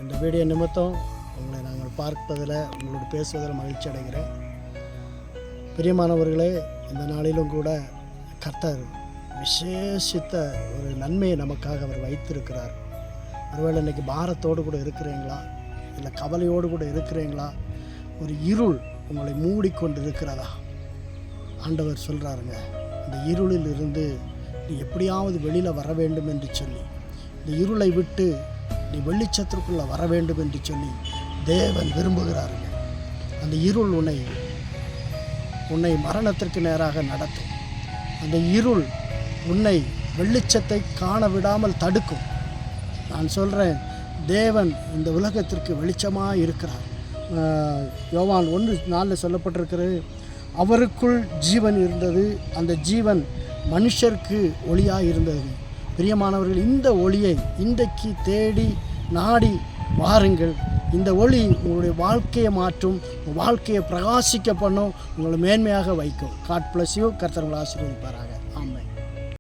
இந்த வீடியோ நிமித்தம் உங்களை நாங்கள் பார்ப்பதில் உங்களோட பேசுவதில் மகிழ்ச்சி அடைகிறேன். பிரியமானவர்களே, இந்த நாளிலும் கூட கர்த்தர் விசேஷித்த ஒரு நன்மையை நமக்காக அவர் வைத்திருக்கிறார். ஒருவேளை இன்றைக்கி பாரத்தோடு கூட இருக்கிறீங்களா, இல்லை கவலையோடு கூட இருக்கிறீங்களா, ஒரு இருள் உங்களை மூடிக்கொண்டு இருக்கிறதா? ஆண்டவர் சொல்கிறாருங்க, இந்த இருளில் இருந்து நீ எப்படியாவது வெளியில் வர வேண்டும் என்று சொல்லி, இந்த இருளை விட்டு நீ வெளிச்சத்திற்குள்ளே வர வேண்டும் என்று சொல்லி தேவன் விரும்புகிறாருங்க. அந்த இருள் உன்னை மரணத்திற்கு நேராக நடத்தும். அந்த இருள் உன்னை வெளிச்சத்தை காண விடாமல் தடுக்கும். நான் சொல்கிறேன், தேவன் இந்த உலகத்திற்கு வெளிச்சமாக இருக்கிறார். யோவான் 1:4 சொல்லப்பட்டிருக்கிறது, அவருக்குள் ஜீவன் இருந்தது, அந்த ஜீவன் மனுஷருக்கு ஒளியாக இருந்தது. பிரியமானவர்கள், இந்த ஒளியை இன்றைக்கு தேடி நாடி வாருங்கள். இந்த ஒளி உங்களுடைய வாழ்க்கையை மாற்றும், வாழ்க்கையை பிரகாசிக்க பண்ணும், உங்களை மேன்மையாக வைக்கும். God bless you. கர்த்தர் உங்களை ஆசீர்வதிப்பாராக.